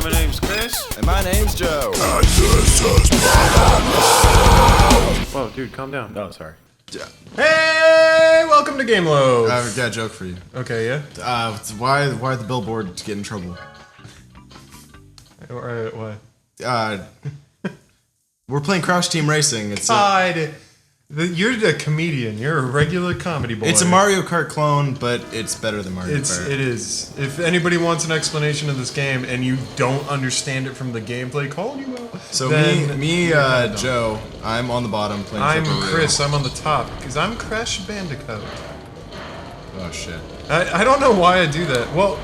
my name's Chris. And my name's Joe. Whoa, dude, calm down. Oh, sorry. Yeah. Hey, welcome to Gameloaf. I've got a joke for you. Okay, yeah. Why the billboard get in trouble? What? We're playing Crouch Team Racing. It's You're the comedian. You're a regular comedy boy. it's a Mario Kart clone, but it's better than Mario Kart. It is. If anybody wants an explanation of this game and you don't understand it from the gameplay, call you out. So Then Joe, I'm on the bottom playing. I'm Triple Reel. Chris. I'm on the top because I'm Crash Bandicoot. Oh shit. I don't know why I do that. Well,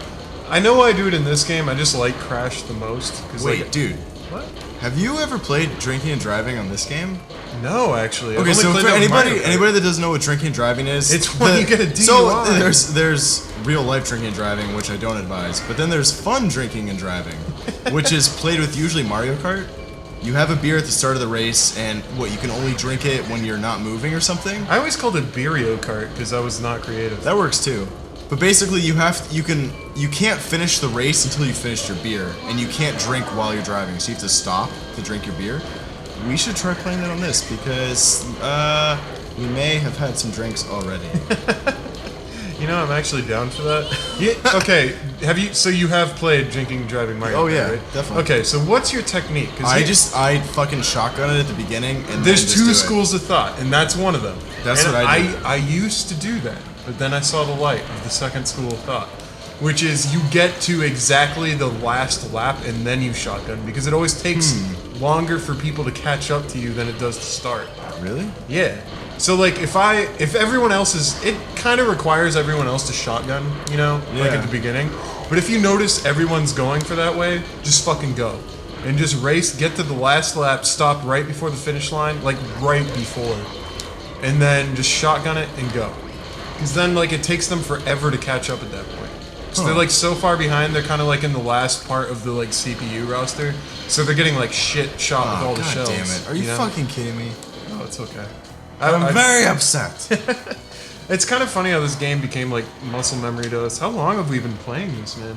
I know why I do it in this game. I just like Crash the most. Wait, dude. What? Have you ever played drinking and driving on this game? No, actually. Okay, so for anybody that doesn't know what drinking and driving is, it's when you get a DUI. So there's real life drinking and driving, which I don't advise, but then there's fun drinking and driving, which is played with usually Mario Kart. You have a beer at the start of the race, and you can only drink it when you're not moving or something. I always called it Beerio Kart because I was not creative. That works too. But basically, you can't finish the race until you finish your beer, and you can't drink while you're driving. So you have to stop to drink your beer. We should try playing that on this because we may have had some drinks already. You know, I'm actually down for that. Yeah, okay, so you have played drinking and driving Mario Kart, Oh yeah, right? definitely. Okay, so what's your technique? I fucking shotgun it at the beginning, and there's then two just do schools of thought, and that's one of them. That's and what I do. I used to do that, but then I saw the light of the second school of thought, which is you get to exactly the last lap and then you shotgun, because it always takes longer for people to catch up to you than it does to start. Really? Yeah. So like if everyone else is, it kind of requires everyone else to shotgun, you know, like at the beginning. But if you notice everyone's going for that way, just fucking go. And just race, get to the last lap, stop right before the finish line, like right before. And then just shotgun it and go. Because then like it takes them forever to catch up at that point. So they're like so far behind, they're kind of like in the last part of the like CPU roster. So they're getting like shit shot with all the shells. Damn it. Are you fucking kidding me? No, it's okay. I'm very upset. It's kind of funny how this game became like muscle memory to us. How long have we been playing this, man?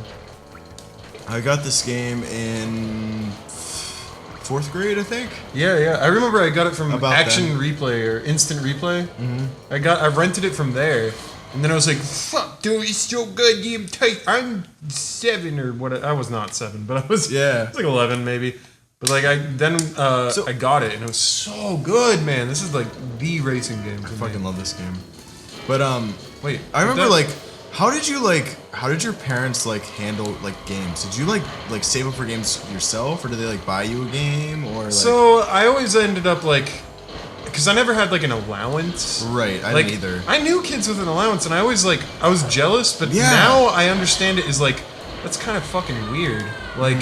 I got this game in 4th grade, I think. Yeah. I remember I got it from About Action then. Replay or Instant Replay. Mm-hmm. I rented it from there, and then I was like, "Fuck, dude, it's so goddamn tight." I'm 7 or what? I was not 7, but I was I was like 11 maybe. But like I got it and it was so good, man. This is like the racing game. I fucking love this game. But wait, I remember how did your parents like handle like games? Did you like save up for games yourself, or did they like buy you a game, or like? So I always ended up like, because I never had like an allowance. Right, I didn't either. I knew kids with an allowance, and I always like I was jealous, but now I understand it is like that's kind of fucking weird. Like.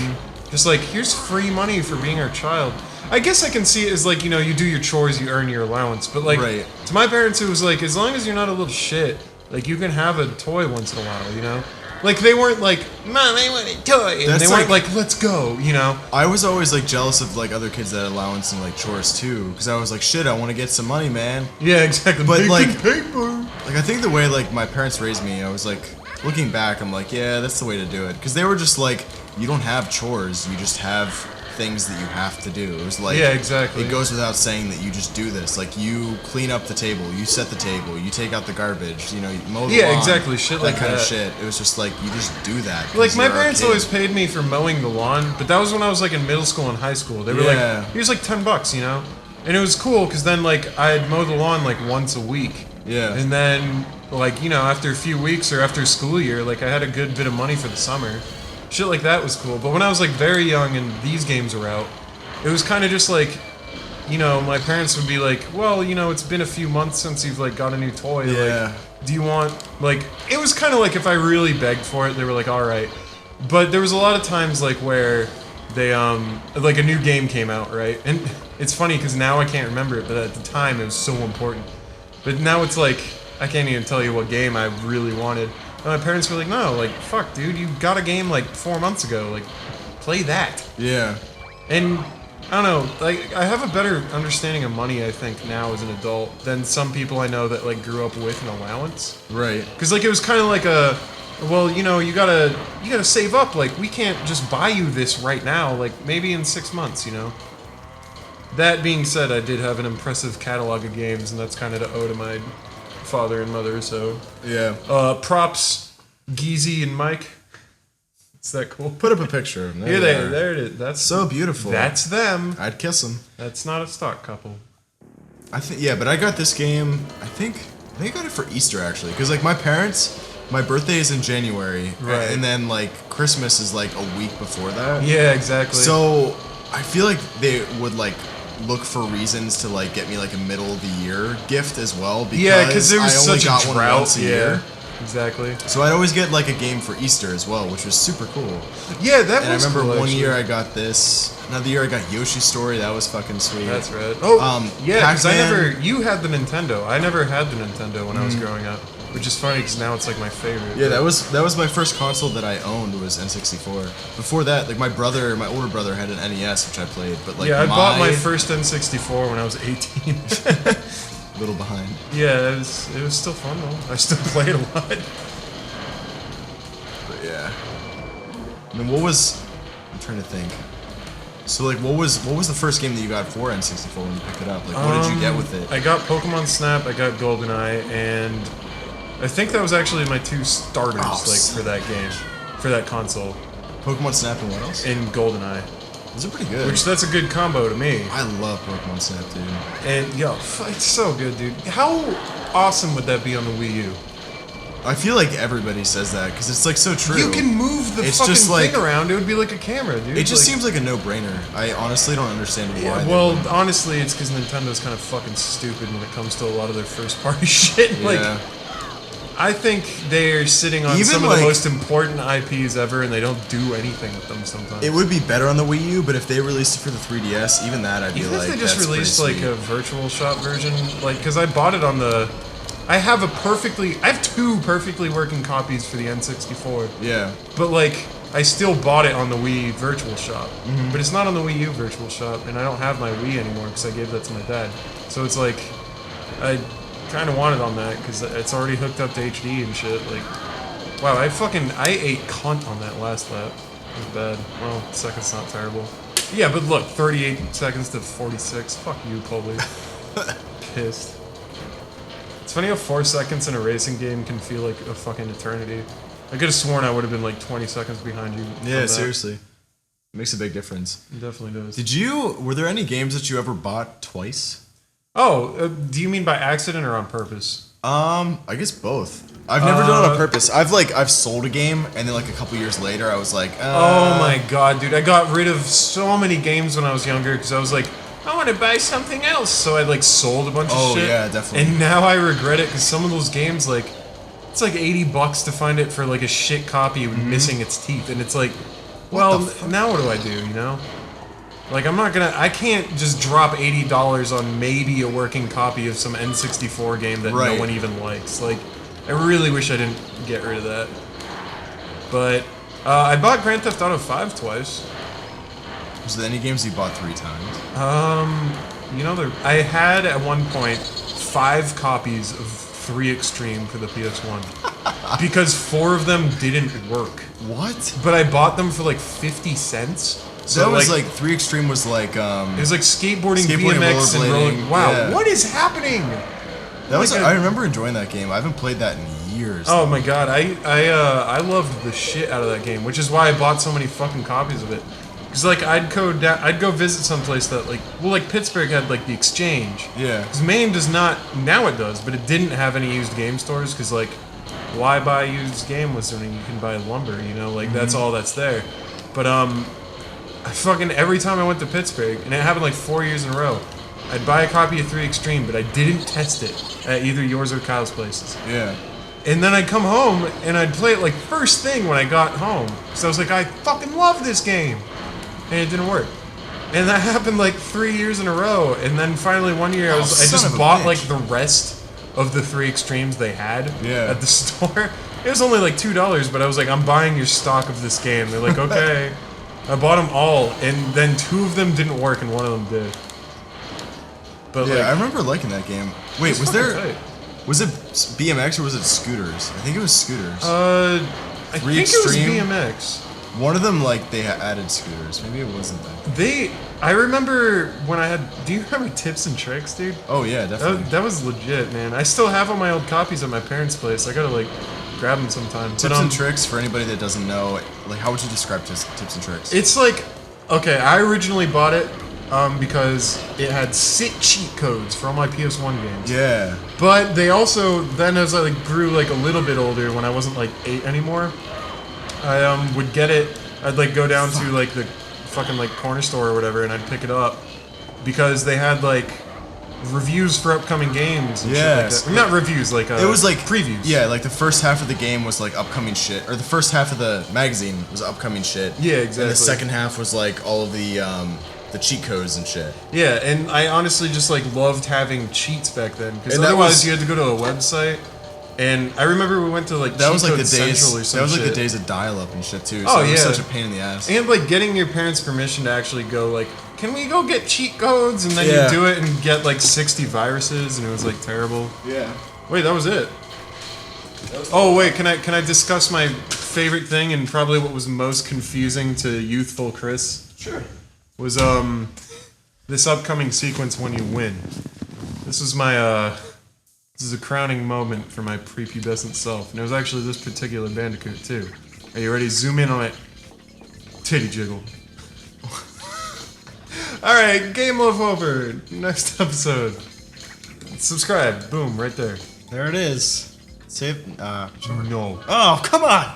Just like, here's free money for being our child. I guess I can see it as like, you know, you do your chores, you earn your allowance. But like, to my parents, it was like, as long as you're not a little shit, like you can have a toy once in a while, you know? Like they weren't like, Mom, I want a toy. And they weren't like, let's go, you know? I was always like jealous of like other kids that had allowance and like chores too. Because I was like, shit, I want to get some money, man. Yeah, exactly. But like, paper. Like I think the way like my parents raised me, I was like, looking back, I'm like, yeah, that's the way to do it. Because they were just like, you don't have chores, you just have things that you have to do. It was like, yeah, exactly. It goes without saying that you just do this. Like, you clean up the table, you set the table, you take out the garbage, you know, you mow the lawn. Exactly, shit like that. Kind of shit. It was just like, you just do that. Like, my parents always paid me for mowing the lawn, but that was when I was like in middle school and high school. They were like, here's like $10, you know? And it was cool, because then like, I'd mow the lawn like once a week. Yeah. And then, like, you know, after a few weeks or after school year, like, I had a good bit of money for the summer. Shit like that was cool. But when I was, like, very young and these games were out, it was kind of just, like, you know, my parents would be like, well, you know, it's been a few months since you've, like, got a new toy. Yeah. Like, do you want, like, it was kind of like if I really begged for it, they were like, all right. But there was a lot of times, like, where they, like, a new game came out, right? And it's funny because now I can't remember it, but at the time it was so important. But now it's like, I can't even tell you what game I really wanted. And my parents were like, no, like, fuck, dude, you got a game like 4 months ago. Like, play that. Yeah. And, I don't know, like, I have a better understanding of money, I think, now as an adult than some people I know that, like, grew up with an allowance. Right. Because, like, it was kind of like a, Well, you know, you gotta save up. Like, we can't just buy you this right now. Like, maybe in 6 months, you know? That being said, I did have an impressive catalog of games, and that's kind of to owe to my father and mother, so... Yeah. Props, Geezy and Mike. Is that cool? Put up a picture of them. Here there it is. That's so beautiful. That's them. I'd kiss them. That's not a stock couple. I think, yeah, but I got this game, I think I got it for Easter, actually, because, like, my parents... My birthday is in January, right. And then, like, Christmas is, like, a week before that. Yeah, exactly. So, I feel like they would, like, look for reasons to, like, get me, like, a middle-of-the-year gift as well, because there was I only such got a one drought. once a year. Exactly. So I'd always get, like, a game for Easter as well, which was super cool. Yeah, that and was I remember cool, one actually. year I got this. Another year I got Yoshi's Story. That was fucking sweet. That's right. Oh, yeah, because Pac-Man. you had the Nintendo. I never had the Nintendo when I was growing up, which is funny because now it's like my favorite. Yeah, that was my first console that I owned was N64. Before that, like my older brother had an NES which I played, but like I bought my first N64 when I was 18. little behind. Yeah, it was still fun though. I still played a lot. But yeah. And then I'm trying to think. So like what was the first game that you got for N64 when you picked it up? Like what did you get with it? I got Pokemon Snap, I got GoldenEye, and I think that was actually my two starters for that game, for that console. Pokemon Snap and what else? And GoldenEye. Those are pretty good. Which that's a good combo to me. I love Pokemon Snap, dude. And yo, it's so good, dude. How awesome would that be on the Wii U? I feel like everybody says that because it's like so true. You can move the fucking thing around. It would be like a camera, dude. It just seems like a no-brainer. I honestly don't understand why. Yeah, well, honestly, it's because Nintendo's kind of fucking stupid when it comes to a lot of their first-party shit. Yeah. Like, I think they're sitting on some of the most important IPs ever, and they don't do anything with them sometimes. It would be better on the Wii U, but if they released it for the 3DS, even that I'd be like, if they just that's released pretty like sweet. a virtual shop version, like, because I bought it on the. I have two perfectly working copies for the N64. Yeah. But like, I still bought it on the Wii Virtual Shop, but it's not on the Wii U Virtual Shop, and I don't have my Wii anymore because I gave that to my dad. So it's like, I kind of want it on that because it's already hooked up to HD and shit. Like, wow, I ate cunt on that last lap. It was bad. Well, second's not terrible. Yeah, but look, 38 seconds to 46. Fuck you, Colby. Pissed. It's funny how 4 seconds in a racing game can feel like a fucking eternity. I could have sworn I would have been like 20 seconds behind you. Yeah, seriously. It makes a big difference. It definitely does. Were there any games that you ever bought twice? Oh, do you mean by accident or on purpose? I guess both. I've never done it on purpose. I've sold a game and then like a couple years later I was like, oh my god, dude. I got rid of so many games when I was younger because I was like, I want to buy something else. So I like sold a bunch of shit. Oh yeah, definitely. And now I regret it because some of those games, like, it's like $80 to find it for like a shit copy missing its teeth. And it's like, well, now what do I do, you know? Like, I can't just drop $80 on maybe a working copy of some N64 game that no one even likes. Like, I really wish I didn't get rid of that. But, I bought Grand Theft Auto 5 twice. Was there any games you bought 3 times? You know, I had at one point 5 copies of 3 Extreme for the PS1. Because 4 of them didn't work. What? But I bought them for like 50 cents. So that was like 3 Extreme was like it was like skateboarding BMX and rolling. Wow, what is happening? That was I remember enjoying that game. I haven't played that in years. Oh my god, I loved the shit out of that game, which is why I bought so many fucking copies of it. Cause like I'd go visit someplace that like Pittsburgh had like the Exchange. Yeah. Cause Maine does not, now it does, but it didn't have any used game stores. Cause like, why buy used game when you can buy lumber? You know, like that's all that's there. But I fucking every time I went to Pittsburgh, and it happened like 4 years in a row, I'd buy a copy of 3 Extreme, but I didn't test it at either yours or Kyle's places. Yeah. And then I'd come home and I'd play it like first thing when I got home. So I was like, I fucking love this game. And it didn't work. And that happened like 3 years in a row. And then finally one year I just bought like the rest of the 3 Extremes they had at the store. It was only like $2, but I was like, I'm buying your stock of this game. They're like, okay. I bought them all, and then 2 of them didn't work and one of them did. But yeah, like, I remember liking that game. Wait, was it BMX or was it scooters? I think it was scooters. I think it was BMX. One of them, like, they added scooters. Maybe it wasn't that. I remember when I had. Do you remember Tips and Tricks, dude? Oh yeah, definitely. That was legit, man. I still have all my old copies at my parents' place. I gotta like grab them sometime. Tips and Tricks, for anybody that doesn't know, like, how would you describe Tips and Tricks? It's like, okay, I originally bought it because it had sick cheat codes for all my PS1 games. Yeah. But they also, then as I like grew like a little bit older, when I wasn't like 8 anymore, I would get it. I'd like go down to like the fucking like corner store or whatever, and I'd pick it up because they had like reviews for upcoming games. And shit like that. Not reviews, like it was like previews. Yeah, like the first half of the game was like upcoming shit, or the first half of the magazine was upcoming shit. Yeah, exactly. And the second half was like all of the cheat codes and shit. Yeah, and I honestly just like loved having cheats back then because otherwise you had to go to a website. And I remember we went to like that was like the days. Central or some that was shit. like the days of dial-up and shit too. So Oh it was yeah, such a pain in the ass. And like getting your parents' permission to actually go like, can we go get cheat codes? And then you do it and get like 60 viruses, and it was like terrible. Yeah. Wait, that was it. Oh wait, can I discuss my favorite thing and probably what was most confusing to youthful Chris? Sure. Was this upcoming sequence when you win. This was my this is a crowning moment for my prepubescent self, and it was actually this particular Bandicoot too. Are you ready? Zoom in on it. Titty jiggle. Alright, Gameloaf over. Next episode. Subscribe. Boom, right there. There it is. Save. Sure. No. Oh, come on!